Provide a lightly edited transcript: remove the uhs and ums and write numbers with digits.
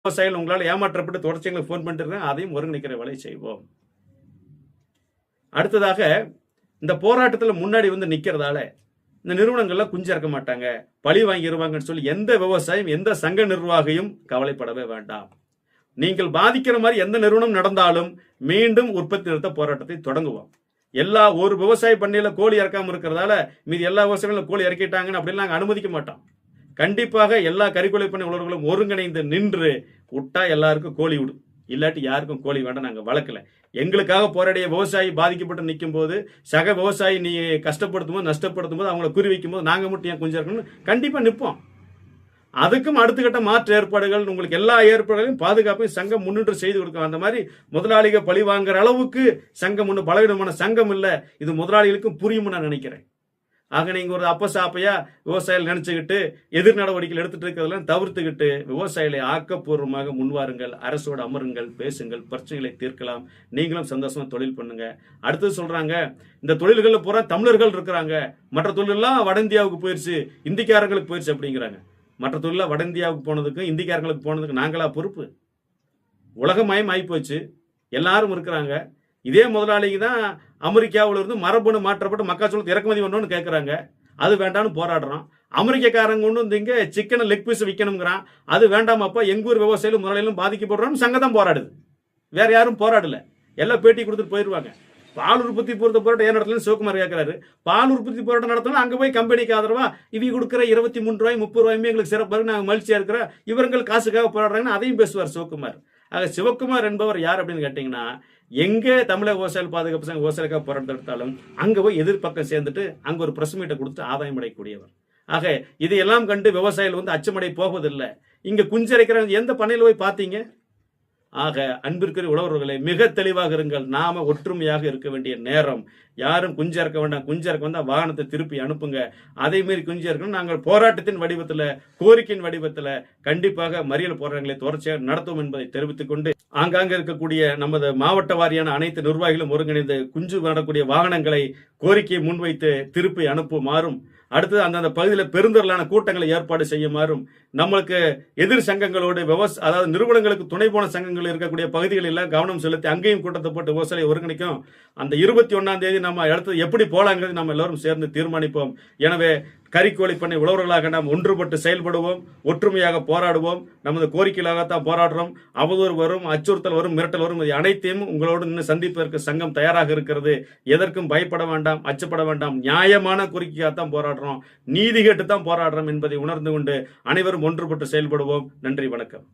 விவசாயிகள் உங்களால் ஏமாற்றப்பட்டு தொடர்ச்சி எங்களுக்கு ஃபோன் பண்ணிட்டு இருக்காங்க, அதையும் ஒருங்கிணைக்கிற வேலை செய்வோம். அடுத்ததாக இந்த போராட்டத்தில் முன்னாடி வந்து நிக்கிறதால இந்த நிறுவனங்கள்லாம் குஞ்சு இறக்க மாட்டாங்க, பழி வாங்கிடுவாங்கன்னு சொல்லி எந்த விவசாயம் எந்த சங்க நிர்வாகியும் கவலைப்படவே வேண்டாம். நீங்கள் பாதிக்கிற மாதிரி எந்த நிறுவனம் நடந்தாலும் மீண்டும் உற்பத்தி நிறுத்த போராட்டத்தை தொடங்குவோம். எல்லா ஒரு விவசாய பண்ணையில கோழி இறக்காம இருக்கிறதால மீது எல்லா விவசாயிகளும் கோழி இறக்கிட்டாங்கன்னு அப்படின்னு நாங்கள் அனுமதிக்க மாட்டோம். கண்டிப்பாக எல்லா கறிக்கொலை பண்ணை உழவர்களும் ஒருங்கிணைந்து நின்று விட்டா எல்லாருக்கும் கோழி விடும், இல்லாட்டி யாருக்கும் கோழி வேண்டாம். நாங்கள் வளர்க்கல. எங்களுக்காக போராடிய விவசாயி பாதிக்கப்பட்டு நிற்கும் போது, சக விவசாயி நீ கஷ்டப்படுத்தும் போது நஷ்டப்படுத்தும் போது அவங்களை குறி வைக்கும் போது நாங்கள் மட்டும் ஏன் குஞ்சு இருக்கணும், கண்டிப்பாக நிற்போம். அதுக்கும் அடுத்த கட்ட மாற்று ஏற்பாடுகள், உங்களுக்கு எல்லா ஏற்பாடுகளையும் பாதுகாப்பையும் சங்கம் முன்னின்று செய்து கொடுக்கும். அந்த மாதிரி முதலாளிகள் பழி வாங்குற அளவுக்கு சங்கம் ஒன்று பலவிதமான சங்கம் இல்லை, இது முதலாளிகளுக்கும் புரியும்னு நான் நினைக்கிறேன். ஆக நீங்க ஒரு அப்பசாப்பையா விவசாயிகள் நினைச்சுக்கிட்டு எதிர் நடவடிக்கைகள் எடுத்துட்டு இருக்கிறதெல்லாம் தவிர்த்துக்கிட்டு விவசாயிகளை ஆக்கப்பூர்வமாக முன்வாருங்கள், அரசோடு அமருங்கள், பேசுங்கள், பிரச்சனைகளை தீர்க்கலாம், நீங்களும் சந்தோஷமா தொழில் பண்ணுங்க. அடுத்தது சொல்றாங்க, இந்த தொழில்களில் பூரா தமிழர்கள் இருக்கிறாங்க, மற்ற தொழிலெல்லாம் வட இந்தியாவுக்கு போயிடுச்சு, இந்திக்காரங்களுக்கு போயிடுச்சு அப்படிங்கிறாங்க. மற்ற தொழிலாக வட இந்தியாவுக்கு போனதுக்கும் இந்திக்காரங்களுக்கு போனதுக்கு நாங்களா பொறுப்பு? உலகமயம் ஆகிப்போச்சு, எல்லாரும் இருக்கிறாங்க. இதே முதலாளிக்கு தான் அமெரிக்காவில் இருந்து மரபணு மாற்றப்பட்டு மக்காச்சோளத்தை இறக்குமதி பண்ணணும்னு கேட்குறாங்க, அது வேண்டாம்னு போராடுறோம். அமெரிக்காரங்க கொண்டு வந்து இங்கே சிக்கனை லெக் பீஸ் விற்கணுங்கிறான், அது வேண்டாமப்பா, எங்கூர் விவசாயிகளும் முதலாளிகளும் பாதிக்கப்படுறோம். சங்கம் தான் போராடுது, வேற யாரும் போராடல. எல்லாம் பேட்டி கொடுத்துட்டு போயிடுவாங்க. பால் உற்பத்தி பொறுத்த போராட்டம் ஏன் நடத்தலன்னு சிவகுமார் கேட்கிறாரு. பால் உற்பத்தி போராட்டம் நடத்தணும், அங்கே போய் கம்பெனிக்கு ஆதரவா இவங்க கொடுக்குற 23 ரூபாய் 30 ரூபாயுமே எங்களுக்கு சிறப்பாக நாங்கள் மகிழ்ச்சியா இருக்கிற இவர்கள் காசுக்காக போராடுறாங்கன்னு அதையும் பேசுவார் சிவகுமார். ஆக சிவகுமார் என்பவர் யார் அப்படின்னு கேட்டீங்கன்னா, எங்கே தமிழக விவசாயிகள் பாதுகாப்பு சங்கம் விவசாயிக்காக போராட்டம் எடுத்தாலும் அங்கே போய் எதிர்பக்கம் சேர்ந்துட்டு அங்கே ஒரு பிரஸ் மீட்டை கொடுத்து ஆதாயம் அடையக்கூடியவர். ஆக இதையெல்லாம் கண்டு விவசாயிகள் வந்து அச்சமடை போவதில்லை. இங்கே குஞ்சரைக்கிற எந்த பண்ணையில் போய் பார்த்தீங்க? ஆக அன்பிற்குரிய உழவர்களே, மிக தெளிவாக இருங்கள். நாம ஒற்றுமையாக இருக்க வேண்டிய நேரம். யாரும் குஞ்சு இறக்க வேண்டாம். குஞ்சு இறக்க வந்தா வாகனத்தை திருப்பி அனுப்புங்க. அதே மாதிரி குஞ்சு இறக்கணும். நாங்கள் போராட்டத்தின் வடிவத்தில், கோரிக்கையின் வடிவத்தில் கண்டிப்பாக மறியல் போராட்டங்களை தொடர்ச்சியாக நடத்தும் என்பதை தெரிவித்துக் கொண்டு, ஆங்காங்க இருக்கக்கூடிய நமது மாவட்ட வாரியான அனைத்து நிர்வாகிகளும் ஒருங்கிணைந்து குஞ்சு நடக்கூடிய வாகனங்களை கோரிக்கையை முன்வைத்து திருப்பி அனுப்புமாறும், அடுத்தது அந்தந்த பகுதியில் பெருந்திரளான கூட்டங்களை ஏற்பாடு செய்யுமாறும், நம்மளுக்கு எதிர் சங்கங்களோடு அதாவது நிறுவனங்களுக்கு துணை போன சங்கங்கள் இருக்கக்கூடிய பகுதிகளில் எல்லாம் கவனம் செலுத்தி அங்கேயும் கூட்டத்தை போட்டு விவசாயிகளை ஒருங்கிணைக்கும். அந்த 21ஆம் தேதி நம்ம அடுத்தது எப்படி போலாங்கிறது நம்ம எல்லாரும் சேர்ந்து தீர்மானிப்போம். எனவே கறிக்கோழி பண்ணை உழவர்களாக நாம் ஒன்றுபட்டு செயல்படுவோம், ஒற்றுமையாக போராடுவோம். நமது கோரிக்கையாகத்தான் போராடுறோம். அவதூறு வரும், அச்சுறுத்தல் வரும், மிரட்டல் வரும், இது அனைத்தையும் உங்களோடு இன்னும் சந்திப்பதற்கு சங்கம் தயாராக இருக்கிறது. எதற்கும் பயப்பட வேண்டாம், அச்சப்பட வேண்டாம். நியாயமான கோரிக்கையாகத்தான் போராடுறோம், நீதி கேட்டு தான் போராடுறோம் என்பதை உணர்ந்து கொண்டு அனைவரும் ஒன்றுபட்டு செயல்படுவோம். நன்றி, வணக்கம்.